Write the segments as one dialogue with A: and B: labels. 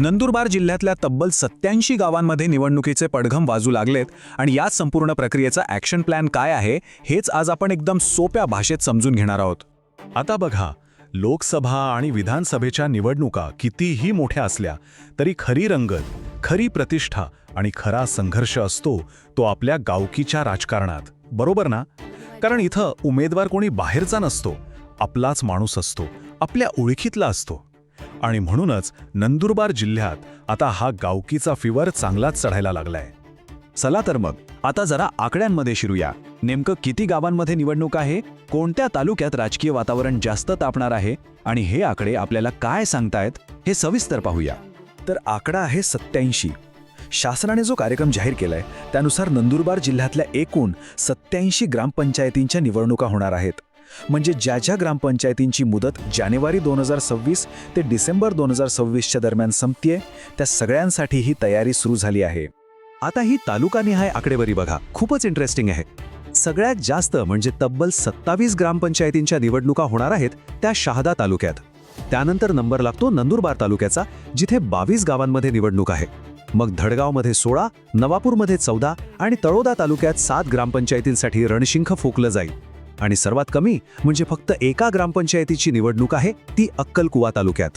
A: नंदुरबार जिल्ह्यातल्या तब्बल 87 गावांमध्ये निवडणुकीचे पडघम वाजू लागलेत आणि या संपूर्ण प्रक्रियेचा ॲक्शन प्लॅन काय आहे हेच आज आपण एकदम सोप्या भाषेत समजून घेणार आहोत.
B: आता बघा, लोकसभा आणि विधानसभेच्या निवडणुका कितीही मोठ्या असल्या तरी खरी रंगत, खरी प्रतिष्ठा आणि खरा संघर्ष असतो तो आपल्या गावकीच्या राजकारणात, बरोबर ना? कारण इथं उमेदवार कोणी बाहेरचा नसतो, आपलाच माणूस असतो, आपल्या ओळखीतला असतो. आणि म्हणूनच नंदुरबार जिल्ह्यात आता हा गावकीचा फिवर चांगलाच चढायला लागलाय.
A: चला तर मग आता जरा आकड्यांमध्ये शिरूया. नेमकं किती गावांमध्ये निवडणूक आहे, कोणत्या तालुक्यात राजकीय वातावरण जास्त तापणार आहे आणि हे आकडे आपल्याला काय सांगतायत हे सविस्तर पाहूया. तर आकडा आहे 87. शासनाने जो कार्यक्रम जाहीर केलाय त्यानुसार नंदुरबार जिल्ह्यातल्या एकूण 87 ग्रामपंचायतींच्या निवडणुका होणार आहेत. म्हणजे ज्या ग्रामपंचायतींची मुदत जानेवारी 2026 ते डिसेंबर 2026च्या दरम्यान संपतीये त्या सगळ्यांसाठी ही तयारी सुरू झाली आहे. आता ही तालुकानिहाय आकडेवारी बघा, खूपच इंटरेस्टिंग आहे. सगळ्यात जास्त म्हणजे तब्बल 27 ग्रामपंचायतींच्या निवडणुका होणार आहेत त्या शहादा तालुक्यात. त्यानंतर नंबर लागतो नंदुरबार तालुक्याचा, जिथे 22 गावांमध्ये निवडणूक आहे. मग धडगावमध्ये 16, नवापूरमध्ये 14 आणि तळोदा तालुक्यात 7 ग्रामपंचायतींसाठी रणशिंख फुंकलं जाईल. आणि सर्वात कमी म्हणजे फक्त एका ग्रामपंचायतीची निवडणूक आहे, ती अक्कलकुवा तालुक्यात.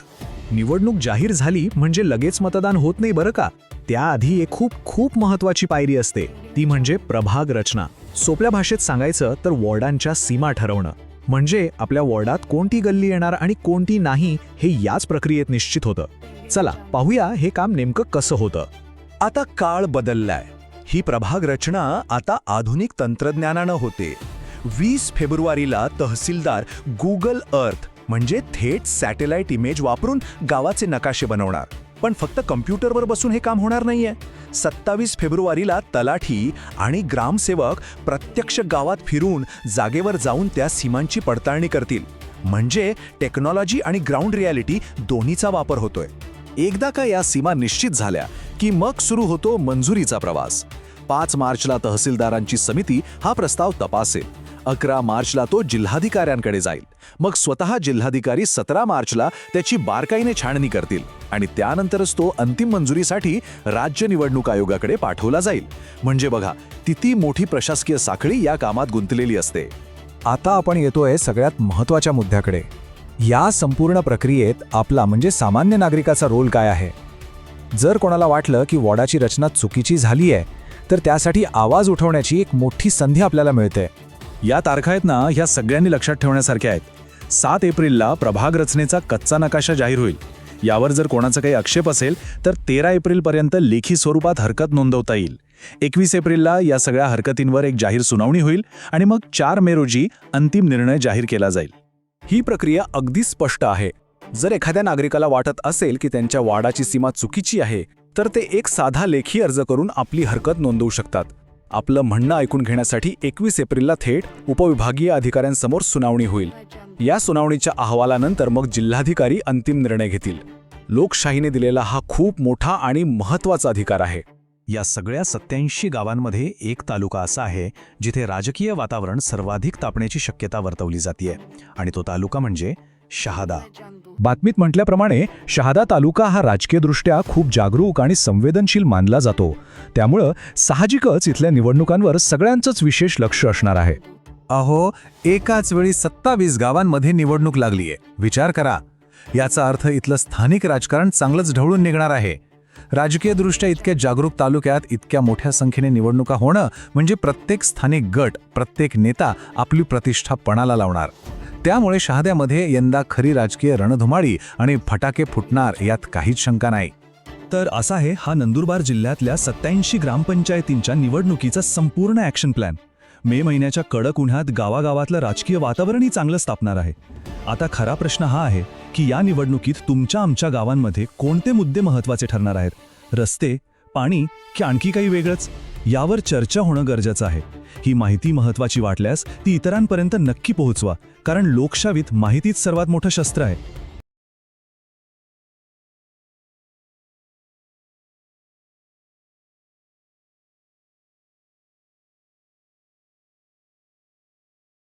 A: निवडणूक जाहीर झाली म्हणजे लगेच मतदान होत नाही बरं का. त्याआधी एक खूप महत्त्वाची पायरी असते, ती म्हणजे प्रभाग रचना. सोप्या भाषेत सांगायचं तर वॉर्डांच्या सीमा ठरवणं. म्हणजे आपल्या वॉर्डात कोणती गल्ली येणार आणि कोणती नाही हे याच प्रक्रियेत निश्चित होतं. चला पाहूया हे काम नेमकं कसं होतं.
B: आता काळ बदललाय. ही प्रभाग रचना आता आधुनिक तंत्रज्ञानानं होते. 20 फेब्रुवारीला तहसीलदार गुगल अर्थ म्हणजे थेट सॅटेलाइट इमेज वापरून गावाचे नकाशे बनवणार. पण फक्त कम्प्युटरवर बसून हे काम होणार नाहीये. 27 फेब्रुवारीला तलाठी आणि ग्रामसेवक प्रत्यक्ष गावात फिरून जागेवर जाऊन त्या सीमांची पडताळणी करतील. म्हणजे टेक्नॉलॉजी आणि ग्राउंड रियालिटी दोन्हीचा वापर होतोय.
A: एकदा का या सीमा निश्चित झाल्या की मग सुरू होतो मंजुरीचा प्रवास. 5 मार्चला तहसीलदारांची समिती हा प्रस्ताव तपासेल. 11 मार्चला तो जिल्हाधिकाऱ्यांकडे जाईल. मग स्वतः जिल्हाधिकारी 17 मार्चला त्याची बारकाईने छाननी करतील आणि त्यानंतरच तो अंतिम मंजुरीसाठी राज्य निवडणूक आयोगाकडे पाठवला जाईल. म्हणजे बघा, किती मोठी प्रशासकीय साखळी या कामात गुंतलेली असते. आता आपण येतोय सगळ्यात महत्त्वाच्या मुद्द्याकडे. या संपूर्ण प्रक्रियेत आपला म्हणजे सामान्य नागरिकाचा रोल काय आहे. जर कोणाला वाटलं की वॉर्डाची रचना चुकीची झाली आहे तर त्यासाठी आवाज उठवण्याची एक मोठी संधी आपल्याला मिळते. या तारखा आहेत ना, ह्या सगळ्यांनी लक्षात ठेवण्यासारख्या आहेत. 7 एप्रिलला प्रभाग रचनेचा कच्चा नकाशा जाहीर होईल. यावर जर कोणाचा काही आक्षेप असेल तर 13 एप्रिलपर्यंत लेखी स्वरूपात हरकत नोंदवता येईल. 21 एप्रिलला या सगळ्या हरकतींवर एक जाहीर सुनावणी होईल आणि मग 4 मे रोजी अंतिम निर्णय जाहीर केला जाईल. ही प्रक्रिया अगदी स्पष्ट आहे. जर एखाद्या नागरिकाला वाटत असेल की त्यांच्या वॉर्डाची सीमा चुकीची आहे तर ते एक साधा लेखी अर्ज करून आपली हरकत नोंदवू शकतात. आपलं म्हणणं ऐकून घेण्यासाठी 21 एप्रिलला थेट उपविभागीय अधिकाऱ्यांसमोर सुनावणी होईल. या सुनावणीच्या अहवालानंतर मग जिल्हाधिकारी अंतिम निर्णय घेतील. लोकशाहीने दिलेला हा खूप मोठा आणि महत्त्वाचा अधिकार आहे. या सगळ्या 87 गावांमध्ये एक तालुका असा आहे जिथे राजकीय वातावरण सर्वाधिक तापण्याची शक्यता वर्तवली जाते आणि तो तालुका म्हणजे शहादा. बातमीत म्हटल्याप्रमाणे शहादा तालुका हा राजकीयदृष्ट्या खूप जागरूक आणि संवेदनशील मानला जातो. त्यामुळं साहजिकच इथल्या निवडणुकांवर सगळ्यांचंच विशेष लक्ष असणार आहे. अहो, एकाच वेळी 27 गावांमध्ये निवडणूक लागलीये. विचार करा. याचा अर्थ इथलं स्थानिक राजकारण चांगलंच ढवळून निघणार आहे. राजकीयदृष्ट्या इतक्या जागरूक तालुक्यात इतक्या मोठ्या संख्येने निवडणुका होणं म्हणजे प्रत्येक स्थानिक गट, प्रत्येक नेता आपली प्रतिष्ठा पणाला लावणार. त्यामुळे शहाद्यामध्ये यंदा खरी राजकीय रणधुमाळी आणि फटाके फुटणार यात काहीच शंका नाही. तर असा आहे हा नंदुरबार जिल्ह्यातल्या 87 ग्रामपंचायतींच्या निवडणुकीचा संपूर्ण ॲक्शन प्लॅन. मे महिन्याच्या कडक उन्हात गावागावातलं राजकीय वातावरणही चांगलंच तापणार आहे. आता खरा प्रश्न हा आहे की या निवडणुकीत तुमच्या आमच्या गावांमध्ये कोणते मुद्दे महत्त्वाचे ठरणार आहेत. रस्ते, पाणी की आणखी काही वेगळंच, यावर चर्चा होणं गरजेचं आहे. ही माहिती महत्त्वाची वाटल्यास ती इतरांपर्यंत नक्की पोहोचवा, कारण लोकशाहीत माहितीच सर्वात मोठं शस्त्र आहे.